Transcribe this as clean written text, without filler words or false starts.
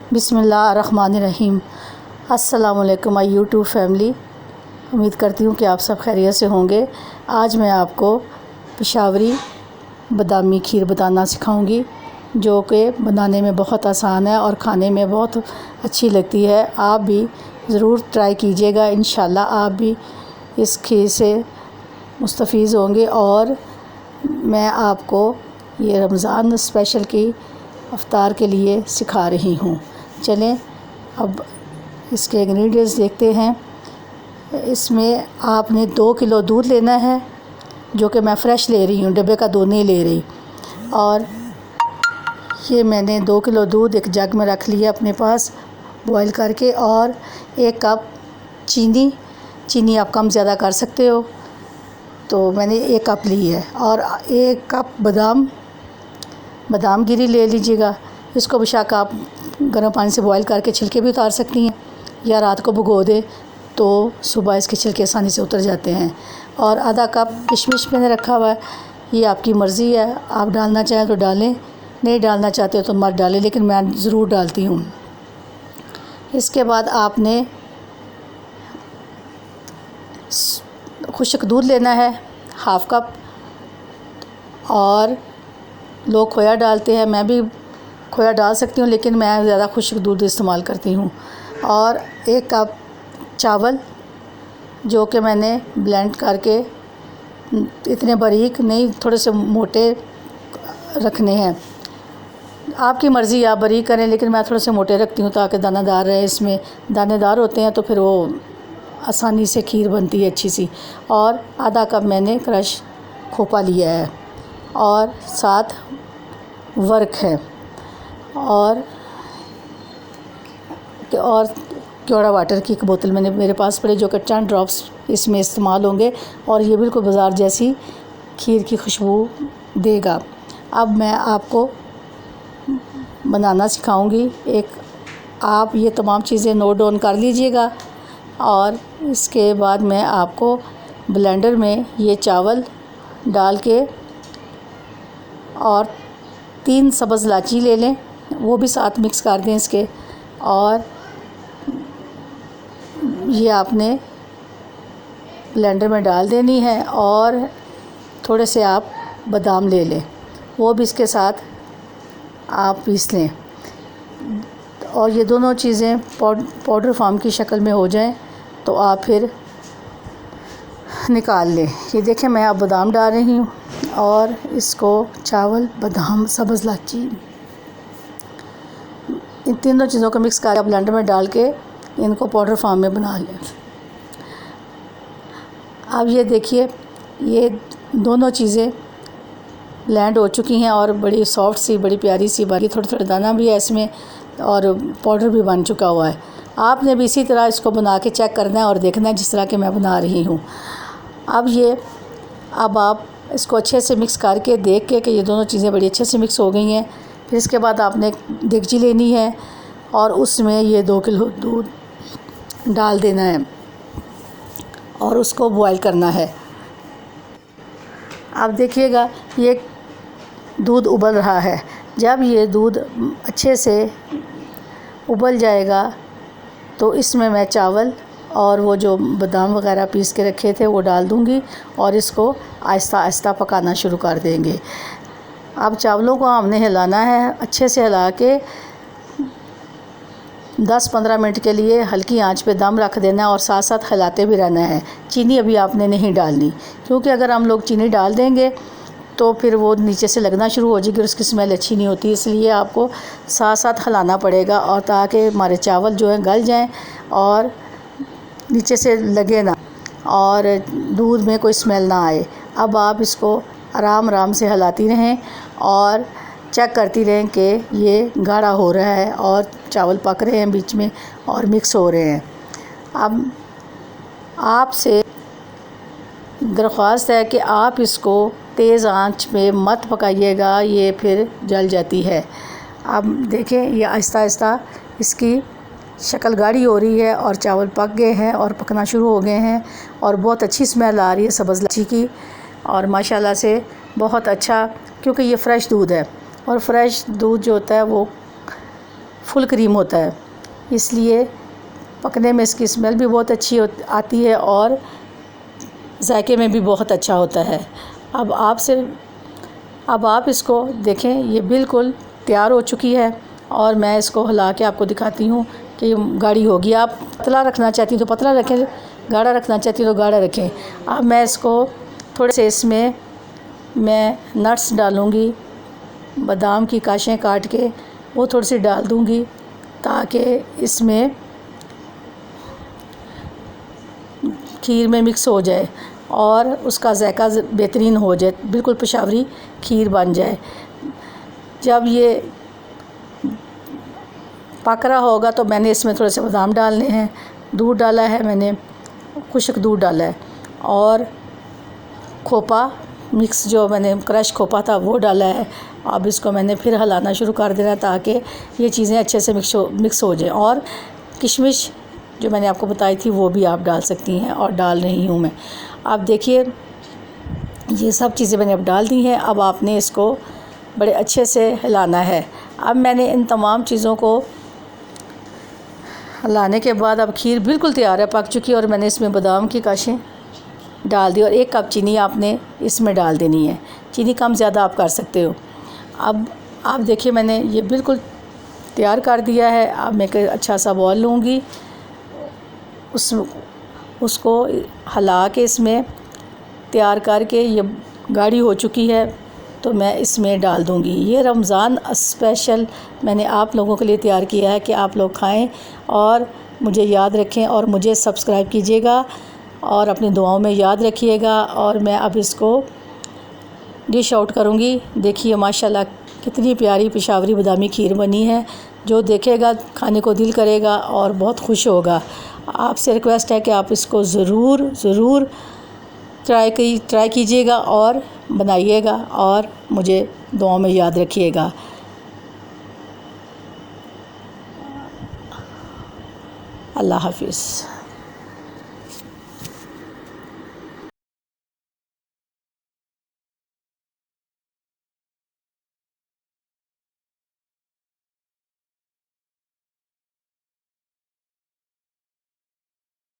बिस्मिल्लाहिर्रहमानिर्रहीम। अस्सलामुअलैकुम my YouTube family. उम्मीद करती हूँ कि आप सब खैरियत से होंगे। आज मैं आपको पेशावरी बादामी खीर बनाना सिखाऊंगी, जो कि बनाने में बहुत आसान है और खाने में बहुत अच्छी लगती है। आप भी ज़रूर ट्राई कीजिएगा, इंशाल्लाह आप भी इस खीर से मुस्तफ़ीज़ होंगे। और मैं आपको ये रमज़ान स्पेशल की इफ्तार के लिए सिखा रही हूँ। चलें अब इसके इंग्रेडिएंट्स देखते हैं। इसमें आपने 2 किलो दूध लेना है, जो कि मैं फ़्रेश ले रही हूँ, डब्बे का दूध नहीं ले रही। और ये मैंने 2 किलो दूध एक जग में रख लिया अपने पास बॉईल करके। और 1 कप चीनी आप कम ज़्यादा कर सकते हो, तो मैंने 1 कप ली है। और 1 कप बादाम गिरी ले लीजिएगा। इसको बेशक आप गर्म पानी से बॉईल करके छिलके भी उतार सकती हैं, या रात को भिगो दें तो सुबह इसके छिलके आसानी से उतर जाते हैं। और आधा कप किशमिश मैंने रखा हुआ है, ये आपकी मर्ज़ी है, आप डालना चाहें तो डालें, नहीं डालना चाहते हो तो मत डालें, लेकिन मैं ज़रूर डालती हूँ। इसके बाद आपने खुश्क दूध लेना है, हाफ़ कप। और लोग खोया डालते हैं, मैं भी खोया डाल सकती हूँ, लेकिन मैं ज़्यादा खुश्क दूध इस्तेमाल करती हूँ। और 1 कप चावल, जो कि मैंने ब्लेंड करके, इतने बारीक नहीं, थोड़े से मोटे रखने हैं, आपकी मर्ज़ी, आप बारीक करें, लेकिन मैं थोड़े से मोटे रखती हूँ ताकि दानादार रहे। इसमें दानेदार होते हैं तो फिर वो आसानी से खीर बनती है अच्छी सी। और आधा कप मैंने क्रश खोपा लिया है, और साथ वर्क है, और क्योड़ा वाटर की 1 बोतल मैंने मेरे पास पड़े, जो कि 10 ड्रॉप्स इसमें इस्तेमाल होंगे। और ये बिल्कुल बाज़ार जैसी खीर की खुशबू देगा। अब मैं आपको बनाना सिखाऊंगी। आप ये तमाम चीज़ें नोट डाउन कर लीजिएगा। और इसके बाद मैं आपको ब्लेंडर में ये चावल डाल के, और 3 सब्ज़ इलायची ले लें, वो भी साथ मिक्स कर दें इसके। और ये आपने ब्लेंडर में डाल देनी है। और थोड़े से आप बादाम ले लें, वो भी इसके साथ आप पीस लें। और ये दोनों चीज़ें पाउडर फॉर्म की शक्ल में हो जाएं तो आप फिर निकाल लें। ये देखें, मैं अब बादाम डाल रही हूँ, और इसको चावल, बादाम, सब्ज़ इलायची, इन तीनों चीज़ों को मिक्स कर ब्लेंडर में डाल के इनको पाउडर फॉर्म में बना लें। अब ये देखिए, ये दोनों चीज़ें ब्लेंड हो चुकी हैं और बड़ी सॉफ्ट सी, बड़ी प्यारी सी बनी। थोड़ा दाना भी है इसमें, और पाउडर भी बन चुका हुआ है। आपने भी इसी तरह इसको बना के चेक करना है और देखना है, जिस तरह के मैं बना रही हूँ। अब आप इसको अच्छे से मिक्स करके देख के कि ये दोनों चीज़ें बड़ी अच्छे से मिक्स हो गई हैं। फिर इसके बाद आपने देगची लेनी है, और उसमें ये 2 किलो दूध डाल देना है, और उसको बॉईल करना है। अब देखिएगा, ये दूध उबल रहा है। जब ये दूध अच्छे से उबल जाएगा तो इसमें मैं चावल और वो जो बादाम वगैरह पीस के रखे थे वो डाल दूँगी, और इसको आहिस्ता आहिस्ता पकाना शुरू कर देंगे। अब चावलों को हमने हिलाना है, अच्छे से हिला के 10-15 मिनट के लिए हल्की आंच पे दम रख देना है, और साथ साथ हिलाते भी रहना है। चीनी अभी आपने नहीं डालनी, क्योंकि अगर हम लोग चीनी डाल देंगे तो फिर वो नीचे से लगना शुरू हो जाएगी और उसकी स्मेल अच्छी नहीं होती। इसलिए आपको साथ साथ हिलाना पड़ेगा, और ताकि हमारे चावल जो हैं गल जाएं और नीचे से लगे ना, और दूध में कोई स्मेल ना आए। अब आप इसको आराम आराम से हिलाती रहें और चेक करती रहें कि ये गाढ़ा हो रहा है और चावल पक रहे हैं बीच में और मिक्स हो रहे हैं। अब आपसे दरख्वास्त है कि आप इसको तेज़ आंच पे मत पकाइएगा, ये फिर जल जाती है। अब देखें, ये आहिस्ता आहिस्ता इसकी शक्ल गाढ़ी हो रही है, और चावल पक गए हैं और पकना शुरू हो गए हैं, और बहुत अच्छी स्मेल आ रही है सब्ज़ इलायची की। और माशाल्लाह से बहुत अच्छा, क्योंकि ये फ़्रेश दूध है, और फ्रेश दूध जो होता है वो फुल क्रीम होता है, इसलिए पकने में इसकी स्मेल भी बहुत अच्छी आती है और जायके में भी बहुत अच्छा होता है। अब आप इसको देखें, ये बिल्कुल तैयार हो चुकी है और मैं इसको हिला के आपको दिखाती हूँ कि गाढ़ी होगी। आप पतला रखना चाहती हैं तो पतला रखें, गाढ़ा रखना चाहती हैं तो गाढ़ा रखें। अब मैं इसको थोड़े से इसमें मैं नट्स डालूँगी, बादाम की काशें काट के वो थोड़ी सी डाल दूँगी ताकि इसमें खीर में मिक्स हो जाए और उसका जायका बेहतरीन हो जाए, बिल्कुल पेशावरी खीर बन जाए। जब ये पक रहा होगा तो मैंने इसमें थोड़े से बादाम डालने हैं, दूध डाला है मैंने, खुश्क दूध डाला है और खोपा मिक्स जो मैंने क्रश खोपा था वो डाला है। अब इसको मैंने फिर हिलाना शुरू कर देना ताकि ये चीज़ें अच्छे से मिक्स हो जाए। और किशमिश जो मैंने आपको बताई थी वो भी आप डाल सकती हैं और डाल रही हूँ मैं। अब देखिए ये सब चीज़ें मैंने अब डाल दी हैं। अब आपने इसको बड़े अच्छे से हिलाना है। अब मैंने इन तमाम चीज़ों को हिलाने के बाद अब खीर बिल्कुल तैयार है, पक चुकी है और मैंने इसमें बादाम की काशें डाल दी और 1 कप चीनी आपने इसमें डाल देनी है। चीनी कम ज़्यादा आप कर सकते हो। अब आप देखिए मैंने ये बिल्कुल तैयार कर दिया है। अब मैं एक अच्छा सा बॉल लूँगी, उसको हिला के इसमें तैयार करके ये गाढ़ी हो चुकी है तो मैं इसमें डाल दूँगी। ये रमज़ान स्पेशल मैंने आप लोगों के लिए तैयार किया है कि आप लोग खाएं और मुझे याद रखें और मुझे सब्सक्राइब कीजिएगा और अपनी दुआओं में याद रखिएगा। और मैं अब इसको डिश आउट करूँगी। देखिए माशाल्लाह कितनी प्यारी पेशावरी बादामी खीर बनी है, जो देखेगा खाने को दिल करेगा और बहुत खुश होगा। आपसे रिक्वेस्ट है कि आप इसको ज़रूर ट्राई कीजिएगा और बनाइएगा और मुझे दुआओं में याद रखिएगा। अल्लाह हाफ़िज़।